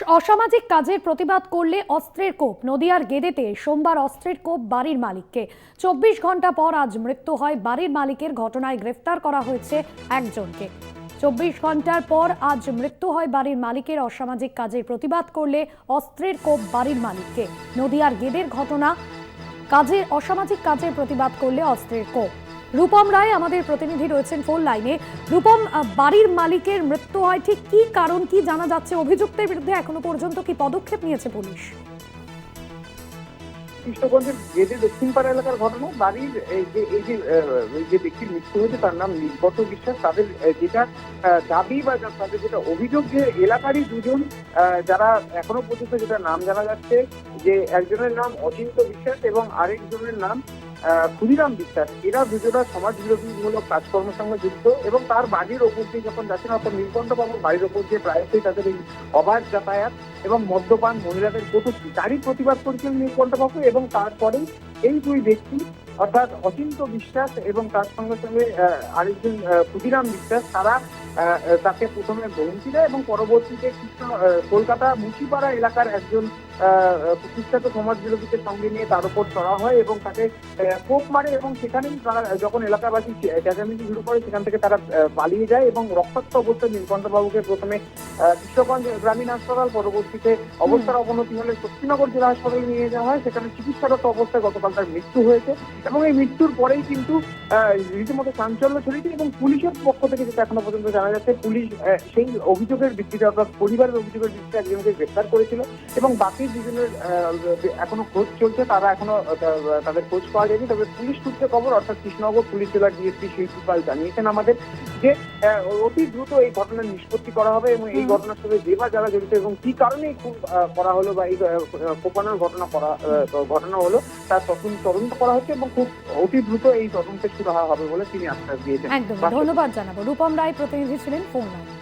অসামাজিক কাজের প্রতিবাদ করলে অস্ত্রের কোপ। নদিয়ার গেদেতে সোমবার অস্ত্রের কোপ বাড়ির মালিককে। 24 ঘন্টা পর আজ মৃত্যু হয় বাড়ির মালিকের। ঘটনায় গ্রেফতার করা হয়েছে একজনকে। 24 ঘন্টার পর আজ মৃত্যু হয় বাড়ির মালিকের। অসামাজিক কাজের প্রতিবাদ করলে অস্ত্রের কোপ বাড়ির মালিককে। নদিয়ার গেদের ঘটনা। অসামাজিক কাজের প্রতিবাদ করলে অস্ত্রের কোপ। রূপম রায় আমাদের প্রতিনিধি রয়েছেন ফোন লাইনে। রূপম, বাড়ির মালিকের মৃত্যু হয়, ঠিক কি কারণ, কি জানা যাচ্ছে? অভিযুক্তের বিরুদ্ধে এখনো পর্যন্ত কি পদক্ষেপ নিয়েছে পুলিশ? কৃষ্ণগঞ্জের গেদে দক্ষিণপাড়া এলাকার ঘটনা। বাড়ির যে ব্যক্তির মৃত্যু হয়েছে তার নাম নির্গত বিশ্বাস। তাদের যেটা দাবি বা তাদের যেটা অভিযোগ, যে এলাকারই দুজন, যারা এখনো পর্যন্ত যেটা নাম জানা যাচ্ছে, যে একজনের নাম অচিন্ত বিশ্বাস এবং আরেকজনের নাম ক্ষুদিরাম বিশ্বাস। এরা দুজনা সমাজ বিরোধীমূলক কাজকর্মের সঙ্গে যুক্ত এবং তার বাড়ির ওপর দিয়ে যখন যাচ্ছেন, অর্থাৎ নীলকণ্ঠবাবুর বাড়ির ওপর দিয়ে প্রায়শই তাদের এই অবাধ যাতায়াত এবং মদ্যপান, মহিলাদের কটূক্তি, তারই প্রতিবাদ করেছিলেন নীলকণ্ঠবাবু। এবং তারপরেই এই দুই ব্যক্তি, অর্থাৎ অচিন্ত বিশ্বাস এবং তার সঙ্গে সঙ্গে আরেকজন ক্ষুদিরাম বিশ্বাস, তারা তাকে প্রথমে গ্রহণী দেয় এবং পরবর্তীতে কলকাতা মুচিপাড়া এলাকার একজন প্রতিষ্ঠাত সমাজ বিরোধীকে সঙ্গে নিয়ে তার উপর চড়া হয় এবং তাকে কোপ মারে। এবং সেখানেই তারা, যখন এলাকাবাসী চেঁচামেচি শুরু করে, সেখান থেকে তারা পালিয়ে যায় এবং রক্তাক্ত অবস্থায় নীলকণ্ঠবাবুকে প্রথমে কৃষ্ণগঞ্জ গ্রামীণ হাসপাতাল, পরবর্তীতে অবস্থার অবনতি হলে শক্তিনগর জেলা হাসপাতালে নিয়ে যাওয়া হয়। সেখানে চিকিৎসারত অবস্থায় গতকাল তার মৃত্যু হয়েছে এবং এই মৃত্যুর পরেই কিন্তু রীতিমতো চাঞ্চল্য ছড়িয়েছে। এবং পুলিশের পক্ষ থেকে যেটা এখনো পর্যন্ত জানা যাচ্ছে, পুলিশ সেই অভিযোগের ভিত্তিতে, অর্থাৎ পরিবারের অভিযোগের ভিত্তিতে একজনকে গ্রেফতার করেছিল এবং বাকি দুজনের এখনো খোঁজ চলছে। তারা এখনো তাদের খোঁজ পাওয়া যায়নি। তবে পুলিশ সূত্রে খবর, অর্থাৎ কৃষ্ণনগর পুলিশ জেলার ডিএসপি শিল্পী পাল জানিয়েছেন আমাদের যে অতি দ্রুত এই ঘটনার নিষ্পত্তি করা হবে এবং এই ঘটনার সাথে যে বা যারা জড়িত এবং কি কারণে খুন করা হলো বা এই কোপানোর ঘটনা হলো, তার তদন্ত করা হচ্ছে এবং খুব অতি দ্রুত এই তদন্তে শুরু হবে বলে তিনি আশ্বাস দিয়েছেন। একদম ধন্যবাদ জানাবো। রূপম রায় প্রতিনিধি ছিলেন ফোন লাইনে।